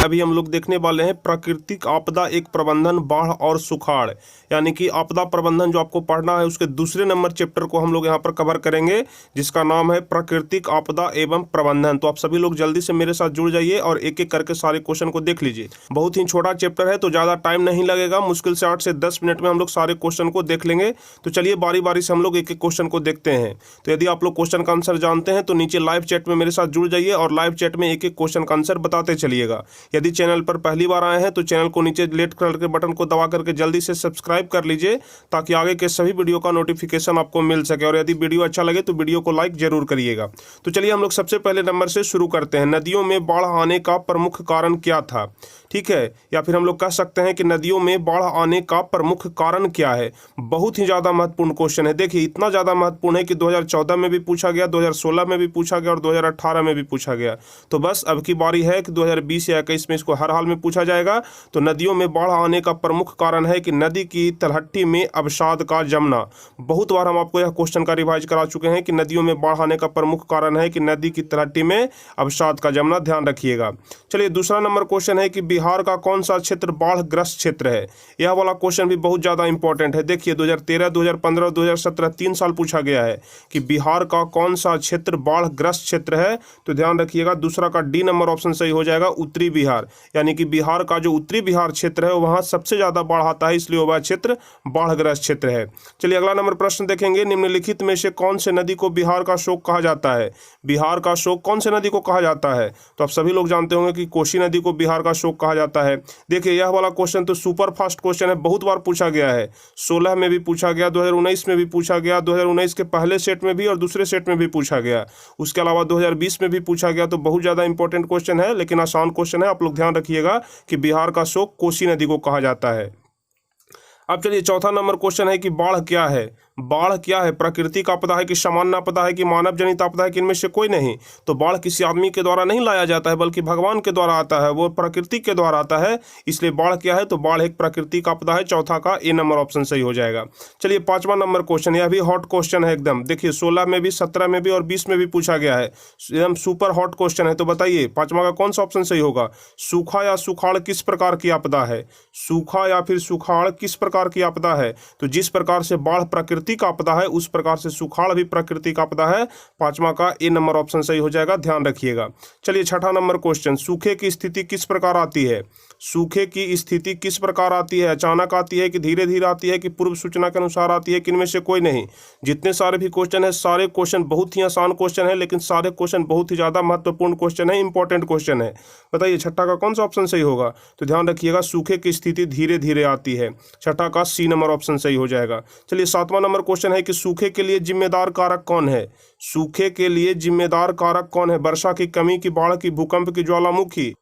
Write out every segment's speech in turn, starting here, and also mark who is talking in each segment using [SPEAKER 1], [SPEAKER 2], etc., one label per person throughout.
[SPEAKER 1] अभी हम लोग देखने वाले हैं प्राकृतिक आपदा एक प्रबंधन, बाढ़ और सुखाड़, यानी कि आपदा प्रबंधन जो आपको पढ़ना है उसके दूसरे नंबर चैप्टर को हम लोग यहाँ पर कवर करेंगे, जिसका नाम है प्राकृतिक आपदा एवं प्रबंधन। तो आप सभी लोग जल्दी से मेरे साथ जुड़ जाइए और एक एक करके सारे क्वेश्चन को देख लीजिए। बहुत ही छोटा चैप्टर है तो ज़्यादा टाइम नहीं लगेगा, मुश्किल से 8 से 10 मिनट में हम लोग सारे क्वेश्चन को देख लेंगे। तो चलिए बारी बारी से हम लोग एक एक क्वेश्चन को देखते हैं। तो यदि आप लोग क्वेश्चन का आंसर जानते हैं तो नीचे लाइव चैट में मेरे साथ जुड़ जाइए और लाइव चैट में एक एक क्वेश्चन का आंसर बताते चलिएगा। यदि चैनल पर पहली बार आए हैं तो चैनल को नीचे रेड कलर के बटन को दबा करके जल्दी से सब्सक्राइब कर लीजिए, ताकि आगे के सभी वीडियो का नोटिफिकेशन आपको मिल सके। और यदि वीडियो अच्छा लगे तो वीडियो को लाइक जरूर करिएगा। तो चलिए हम लोग सबसे पहले नंबर से शुरू करते हैं। नदियों में बाढ़ आने का प्रमुख कारण क्या था? ठीक है, या फिर हम लोग कह सकते हैं कि नदियों में बाढ़ आने का प्रमुख कारण क्या है। बहुत ही ज़्यादा महत्वपूर्ण क्वेश्चन है। देखिए इतना ज़्यादा महत्वपूर्ण है कि 2014 में भी पूछा गया, 2016 में भी पूछा गया और 2018 में भी पूछा गया। तो बस अब की बारी है कि 2020 या 21 में इसको हर हाल में पूछा जाएगा। तो नदियों में बाढ़ आने का प्रमुख कारण है कि नदी की तलहटी में अवसाद का जमना। बहुत बार हम आपको यह क्वेश्चन का रिवाइज करा चुके हैं कि नदियों में बाढ़ आने का प्रमुख कारण है कि नदी की तलहटी में अवसाद का जमना, ध्यान रखिएगा। चलिए दूसरा नंबर क्वेश्चन है कि बिहार का कौन सा क्षेत्र बाढ़ ग्रस्त क्षेत्र है? यह वाला क्वेश्चन भी बहुत ज़्यादा इंपॉर्टेंट है। देखिए 2013, 2015, 2017 3 साल पूछा गया है कि बिहार का कौन सा क्षेत्र बाढ़ ग्रस्त क्षेत्र है। तो ध्यान रखिएगा दूसरा का डी नंबर ऑप्शन सही हो जाएगा, उत्तरी बिहार। यानी कि बिहार का जो उत्तरी बिहार क्षेत्र है वहाँ सबसे ज़्यादा बाढ़ आता है, इसलिए वह क्षेत्र बाढ़ग्रस्त क्षेत्र है। चलिए अगला नंबर प्रश्न देखेंगे। निम्नलिखित में से कौन से नदी को बिहार का शोक कहा जाता है? बिहार का शोक कौन से नदी को कहा जाता है? तो आप सभी लोग जानते होंगे कि कोसी नदी को बिहार का शोक कहा जाता है। देखिए यह वाला क्वेश्चन तो सुपर फास्ट क्वेश्चन है, बहुत बार पूछा गया है। 16 में भी पूछा गया, 2019 में भी पूछा गया, 2019 के पहले सेट में भी और दूसरे सेट में भी पूछा गया, उसके अलावा 2020 में भी पूछा गया। तो बहुत ज़्यादा इंपॉर्टेंट क्वेश्चन है, लेकिन आसान क्वेश्चन है। आप लोग ध्यान रखिएगा कि बिहार का शोक कोसी नदी को कहा जाता है। अब चलिए चौथा नंबर क्वेश्चन है कि बाढ़ क्या है? बाढ़ क्या है? प्राकृतिक आपदा है कि सामान्य आपदा है कि मानव जनित आपदा है कि इनमें से कोई नहीं? तो बाढ़ किसी आदमी के द्वारा नहीं लाया जाता है, बल्कि भगवान के द्वारा आता है, वो प्रकृति के द्वारा आता है। इसलिए बाढ़ क्या है? तो बाढ़ एक प्राकृतिक आपदा है। चौथा का ए नंबर ऑप्शन सही हो जाएगा। चलिए पांचवा नंबर क्वेश्चन, यह भी हॉट क्वेश्चन है एकदम। देखिए 16 में भी, 17 में भी और 20 में भी पूछा गया है, एकदम सुपर हॉट क्वेश्चन है। तो बताइए पांचवा का कौन सा ऑप्शन सही होगा? सूखा या सुखाड़ किस प्रकार की आपदा है? सूखा या फिर सुखाड़ किस प्रकार की आपदा है? तो जिस प्रकार से बाढ़ प्राकृतिक आपदा है उस प्रकार से सुखाड़ भी प्राकृतिक आपदा है। पांचवा का ए नंबर ऑप्शन सही हो जाएगा, ध्यान रखिएगा। चलिए छठा नंबर क्वेश्चन, सूखे की स्थिति किस प्रकार आती है? सूखे की स्थिति किस प्रकार आती है? अचानक आती है कि धीरे धीरे आती है कि पूर्व सूचना के अनुसार आती है कि इनमें से कोई नहीं? जितने सारे भी क्वेश्चन है सारे क्वेश्चन बहुत ही आसान क्वेश्चन है, लेकिन सारे क्वेश्चन बहुत ही ज्यादा महत्वपूर्ण क्वेश्चन है, इंपॉर्टेंट क्वेश्चन है। बताइए छठा का कौन सा ऑप्शन सही होगा? तो ध्यान रखिएगा सूखे की स्थिति धीरे धीरे आती है। छठा का सी नंबर ऑप्शन सही हो जाएगा। चलिए सातवां नंबर क्वेश्चन है कि सूखे के लिए जिम्मेदार कारक कौन है? सूखे के लिए जिम्मेदार कारक कौन है? वर्षा की कमी की, बाढ़ की, भूकंप की, ज्वालामुखी?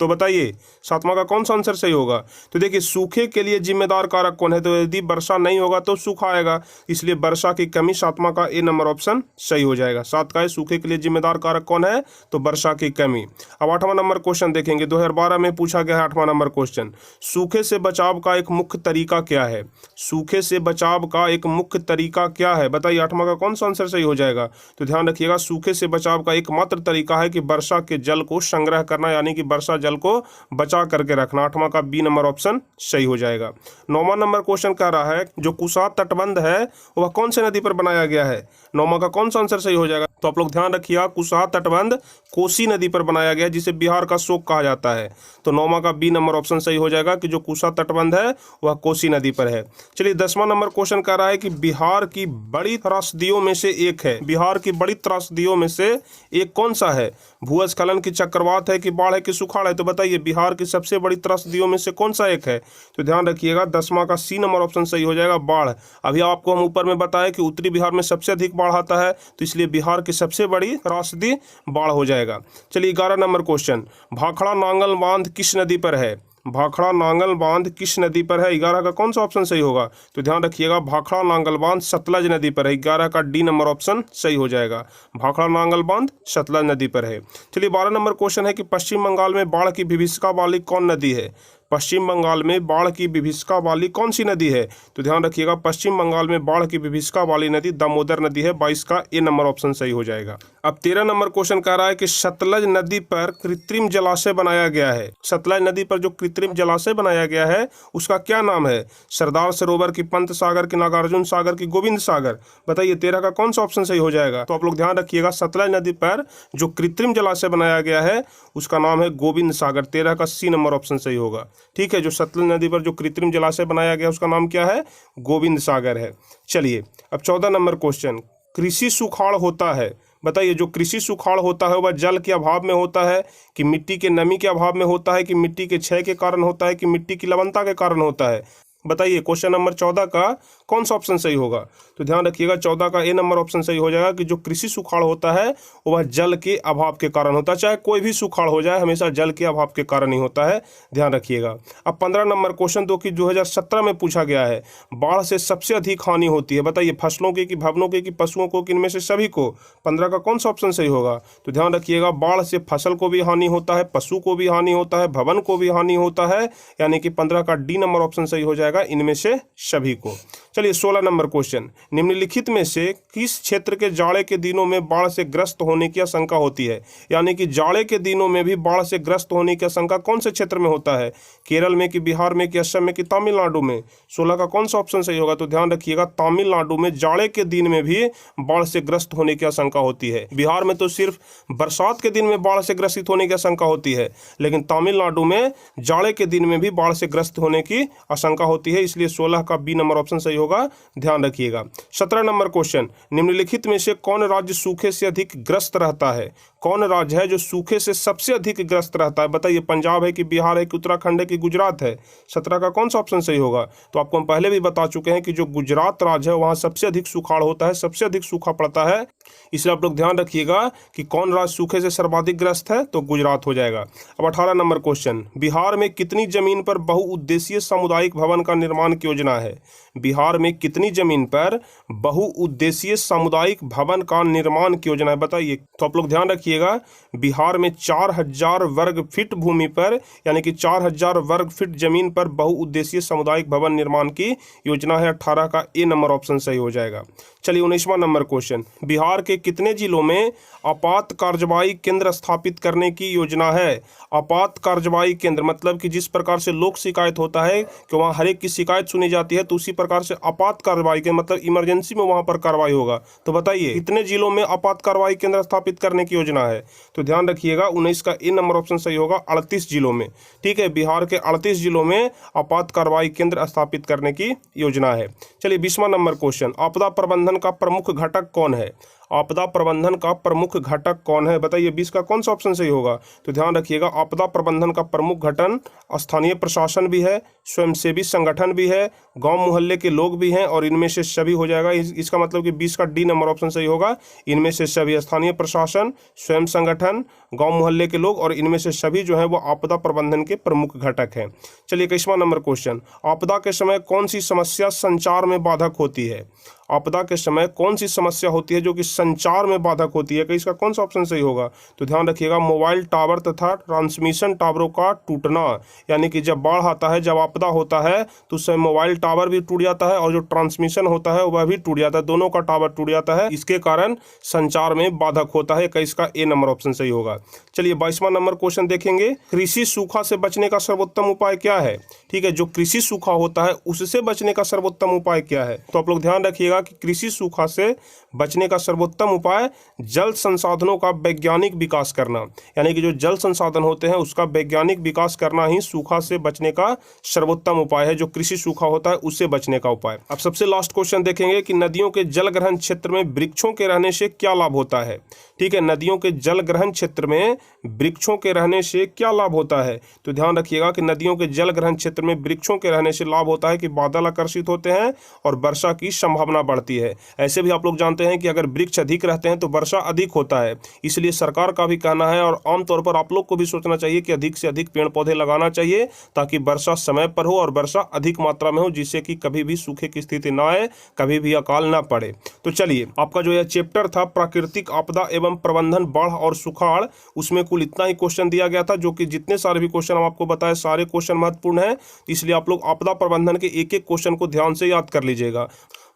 [SPEAKER 1] तो बताइए सातवां का कौन सा आंसर सही होगा? तो देखिए सूखे के लिए जिम्मेदार कारक कौन है? तो यदि वर्षा नहीं होगा तो सूखा आएगा, इसलिए वर्षा की कमी। सातवां का ए नंबर ऑप्शन सही हो जाएगा। सात का है सूखे के लिए जिम्मेदार कारक कौन है? तो वर्षा की कमी। अब आठवां नंबर क्वेश्चन देखेंगे, 2012 में पूछा गया है आठवां नंबर क्वेश्चन, सूखे से बचाव का एक मुख्य तरीका क्या है? सूखे से बचाव का एक मुख्य तरीका क्या है? बताइए आठवां का कौन सा आंसर सही हो जाएगा? तो ध्यान रखिएगा सूखे से बचाव का एकमात्र तरीका है कि वर्षा के जल को संग्रह करना, यानी कि वर्षा जल को बचा करके रखना। आठवां का बी नंबर ऑप्शन सही हो जाएगा। नौवां नंबर क्वेश्चन कह रहा है जो कुशा तटबंध है वह कौन से नदी पर बनाया गया है? नौवां का कौन सा आंसर सही हो जाएगा? तो आप लोग ध्यान रखिएगा कुशा तटबंध कोसी नदी पर बनाया गया, जिसे बिहार का शोक कहा जाता है। तो नौवां का बी नंबर ऑप्शन सही हो जाएगा कि जो कुशा तटबंध है वह कोसी नदी पर है। चलिए 10वां नंबर क्वेश्चन कह रहा है कि बिहार की बड़ी त्रासदियों में से एक है। बिहार की बड़ी त्रासदियों में से एक कौन सा है? भूस्खलन की, चक्रवात है कि बाढ़ है कि सुखाड़ है? तो बताइए बिहार की सबसे बड़ी त्रासदियों में से कौन सा एक है? तो ध्यान रखिएगा 10वां का सी नंबर ऑप्शन सही हो जाएगा, बाढ़। अभी आपको हम ऊपर में बताया कि उत्तरी बिहार में सबसे अधिक बाढ़ आता है, तो इसलिए बिहार की सबसे बड़ी त्रासदी बाढ़ हो जाएगा। चलिए 11 नंबर क्वेश्चन, भाखड़ा नांगल बांध किस नदी पर है? भाखड़ा नांगल बांध किस नदी पर है? 11 का कौन सा ऑप्शन सही होगा? तो ध्यान रखिएगा भाखड़ा नांगल बांध सतलज नदी पर है। 11 का डी नंबर ऑप्शन सही हो जाएगा, भाखड़ा नांगल बांध सतलज नदी पर है। चलिए 12 नंबर क्वेश्चन है कि पश्चिम बंगाल में बाढ़ की विभीषिका वाली कौन नदी है? पश्चिम बंगाल में बाढ़ की विभीषिका वाली कौन सी नदी है? तो ध्यान रखिएगा, पश्चिम बंगाल में बाढ़ की विभीषिका वाली नदी दामोदर नदी है। 22 का ए नंबर ऑप्शन सही हो जाएगा। अब 13 नंबर क्वेश्चन कह रहा है कि सतलज नदी पर कृत्रिम जलाशय बनाया गया है। सतलज नदी पर जो कृत्रिम जलाशय बनाया गया है उसका क्या नाम है? सरदार सरोवर की, पंत सागर की, नागार्जुन सागर की, गोविंद सागर। बताइए 13 का कौन सा ऑप्शन सही हो जाएगा? तो आप लोग ध्यान रखिएगा, सतलज नदी पर जो कृत्रिम जलाशय बनाया गया है उसका नाम है गोविंद सागर। 13 का सी नंबर ऑप्शन सही होगा। ठीक है, जो सतलज नदी पर जो कृत्रिम जलाशय बनाया गया उसका नाम क्या है? गोविंद सागर है। चलिए अब 14 नंबर क्वेश्चन, कृषि सुखाड़ होता है। बताइए जो कृषि सुखाड़ होता है वह जल के अभाव में होता है कि मिट्टी के नमी के अभाव में होता है कि मिट्टी के क्षय के कारण होता है कि मिट्टी की लवणता के कारण होता है? बताइए क्वेश्चन नंबर 14 का कौन सा ऑप्शन सही होगा? तो ध्यान रखिएगा 14 का ए नंबर ऑप्शन सही हो जाएगा कि जो कृषि सुखाड़ होता है वह जल के अभाव के कारण होता है। चाहे कोई भी सुखाड़ हो जाए हमेशा जल के अभाव के कारण ही होता है, ध्यान रखिएगा। अब 15 नंबर क्वेश्चन जो कि 2017 में पूछा गया है, बाढ़ से सबसे अधिक हानि होती है। बताइए फसलों की, कि भवनों की, कि पशुओं को, कि इनमें से सभी को? 15 का कौन सा ऑप्शन सही होगा? तो ध्यान रखिएगा, बाढ़ से फसल को भी हानि होता है, पशु को भी हानि होता है, भवन को भी हानि होता है, यानी कि 15 का डी नंबर ऑप्शन सही हो जाएगा, इनमें से सभी को। चलिए 16 नंबर क्वेश्चन, निम्नलिखित में से किस क्षेत्र के जाड़े के दिनों में बाढ़ से ग्रस्त होने की आशंका होती है? यानी कि जाड़े के दिनों में भी बाढ़ से ग्रस्त होने की आशंका कौन से क्षेत्र में होता है? केरल में, कि बिहार में, कि असम में, कि तमिलनाडु में? 16 का कौन सा ऑप्शन सही होगा? तो ध्यान रखिएगा, तमिलनाडु में जाड़े के दिन में भी बाढ़ से ग्रस्त होने की आशंका होती है। बिहार में तो सिर्फ बरसात के दिन में बाढ़ से ग्रसित होने की आशंका होती है, लेकिन तमिलनाडु में जाड़े के दिन में भी बाढ़ से ग्रस्त होने की आशंका होती है, इसलिए 16 का बी नंबर ऑप्शन सही होगा, ध्यान रखिएगा। 17 नंबर क्वेश्चन, निम्नलिखित में से कौन राज्य सूखे से अधिक ग्रस्त रहता है? कौन राज्य है जो सूखे से सबसे अधिक ग्रस्त रहता है? बताइए पंजाब है, कि बिहार है, कि उत्तराखंड है, कि गुजरात है? 17 का कौन सा ऑप्शन सही होगा? तो आपको हम पहले भी बता चुके हैं कि जो गुजरात राज्य है वहां सबसे अधिक सुखाड़ होता है, सबसे अधिक सूखा पड़ता है, इसलिए आप लोग ध्यान रखिएगा कि कौन राज्य सूखे से सर्वाधिक ग्रस्त है, तो गुजरात हो जाएगा। अब 18 नंबर क्वेश्चन, बिहार में कितनी जमीन पर बहुउद्देशीय सामुदायिक भवन का निर्माण की योजना है? बिहार में कितनी जमीन पर बहुउद्देशीय सामुदायिक भवन का निर्माण की योजना है? बताइए। तो आप लोग ध्यान रखिएगा, बिहार में 4000 वर्ग फीट भूमि पर, यानी कि 4000 वर्ग फीट जमीन पर बहुउद्देशीय सामुदायिक भवन निर्माण की योजना है। 18 का ए नंबर ऑप्शन सही हो जाएगा। चलिए 19वां नंबर क्वेश्चन, बिहार के कितने जिलों में आपात कार्रवाई केंद्र स्थापित करने की योजना है? आपात कार्रवाई केंद्र मतलब कि जिस प्रकार से लोक शिकायत होता है कि वहाँ हर एक की शिकायत सुनी जाती है, तो उसी प्रकार से आपात कार्रवाई के मतलब इमरजेंसी में वहाँ पर कार्रवाई होगा। तो बताइए कितने जिलों में आपात कार्रवाई केंद्र स्थापित करने की योजना है? तो ध्यान रखिएगा 19 का ए नंबर ऑप्शन सही होगा, 38 जिलों में। ठीक है, बिहार के 38 जिलों में आपात कार्रवाई केंद्र स्थापित करने की योजना है। चलिए 20वां नंबर क्वेश्चन, आपदा प्रबंधन का प्रमुख घटक कौन है? आपदा प्रबंधन का प्रमुख घटक कौन है? बताइए 20 का कौन सा ऑप्शन सही होगा? तो ध्यान रखिएगा, आपदा प्रबंधन का प्रमुख घटक स्थानीय प्रशासन भी है, स्वयंसेवी संगठन भी है, गांव मोहल्ले के लोग भी हैं, और इनमें से सभी हो जाएगा। इसका मतलब कि 20 का डी नंबर ऑप्शन सही होगा, इनमें से सभी। स्थानीय प्रशासन, स्वयं संगठन, गांव मोहल्ले के लोग, और इनमें से सभी जो है वो आपदा प्रबंधन के प्रमुख घटक हैं। चलिए 21वां नंबर क्वेश्चन, आपदा के समय कौन सी समस्या संचार में बाधक होती है? आपदा के समय कौन सी समस्या होती है जो कि संचार में बाधक होती है? इसका कौन सा ऑप्शन सही होगा? तो ध्यान रखिएगा, मोबाइल टावर तथा ट्रांसमिशन टावरों का टूटना, यानी कि जब बाढ़ आता है, जब आपदा होता है तो उस समय मोबाइल टावर भी टूट जाता है और जो ट्रांसमिशन होता है वह भी टूट जाता है, दोनों का टावर टूट जाता है, इसके कारण संचार में बाधक होता है। 21 का ए नंबर ऑप्शन सही होगा। चलिए 22वां नंबर क्वेश्चन देखेंगे, कृषि सूखा से बचने का सर्वोत्तम उपाय क्या है? ठीक है, जो कृषि सूखा होता है उससे बचने का सर्वोत्तम उपाय क्या है? तो आप लोग ध्यान रखिएगा कि कृषि सूखा से बचने का सर्वोत्तम उपाय जल संसाधनों का वैज्ञानिक विकास करना, यानी कि जो जल संसाधन होते हैं उसका वैज्ञानिक विकास करना ही सूखा से बचने का सर्वोत्तम उपाय है, जो कृषि सूखा होता है उससे बचने का उपाय। अब सबसे लास्ट क्वेश्चन देखेंगे कि नदियों के जल ग्रहण क्षेत्र में वृक्षों के रहने से क्या लाभ होता है? ठीक है, नदियों के जल ग्रहण क्षेत्र में वृक्षों के रहने से क्या लाभ होता है? तो ध्यान रखिएगा कि नदियों के जल ग्रहण क्षेत्र में वृक्षों के रहने से लाभ होता है कि बादल आकर्षित होते हैं और वर्षा की संभावना संभावना बढ़ती है। ऐसे भी आप लोग जानते हैं कि अगर वृक्ष अधिक रहते हैं तो वर्षा अधिक होता है। इसलिए सरकार का भी कहना है और आमतौर पर आप लोग को भी सोचना चाहिए कि अधिक से अधिक पेड़ पौधे लगाना चाहिए, ताकि वर्षा समय पर हो और वर्षा अधिक मात्रा में हो, जिससे कि कभी भी सूखे की स्थिति ना आए, कभी भी अकाल ना पड़े। तो चलिए, आपका जो यह चैप्टर था प्राकृतिक आपदा एवं प्रबंधन बाढ़ और सुखाड़, उसमें कुल इतना ही क्वेश्चन दिया गया था, जो कि जितने सारे भी क्वेश्चन हम आपको बताए सारे क्वेश्चन महत्वपूर्ण हैं। इसलिए आप लोग आपदा प्रबंधन के एक एक क्वेश्चन को ध्यान से याद कर लीजिएगा।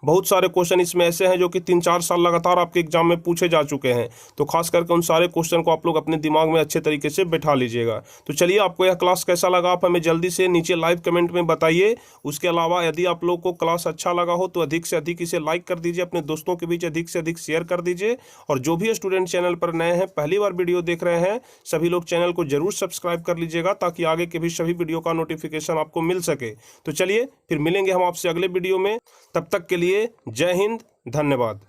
[SPEAKER 1] बहुत सारे क्वेश्चन इसमें ऐसे हैं जो कि 3-4 साल लगातार आपके एग्जाम में पूछे जा चुके हैं। तो खास करके उन सारे क्वेश्चन को आप लोग अपने दिमाग में अच्छे तरीके से बैठा लीजिएगा। तो चलिए, आपको यह क्लास कैसा लगा आप हमें जल्दी से नीचे लाइव कमेंट में बताइए। उसके अलावा यदि आप लोग को क्लास अच्छा लगा हो तो अधिक से अधिक इसे लाइक कर दीजिए, अपने दोस्तों के बीच अधिक से अधिक शेयर कर दीजिए। और जो भी स्टूडेंट चैनल पर नए हैं, पहली बार वीडियो देख रहे हैं, सभी लोग चैनल को जरूर सब्सक्राइब कर लीजिएगा, ताकि आगे के भी सभी वीडियो का नोटिफिकेशन आपको मिल सके। तो चलिए, फिर मिलेंगे हम आपसे अगले वीडियो में। तब तक के लिए जय हिंद, धन्यवाद।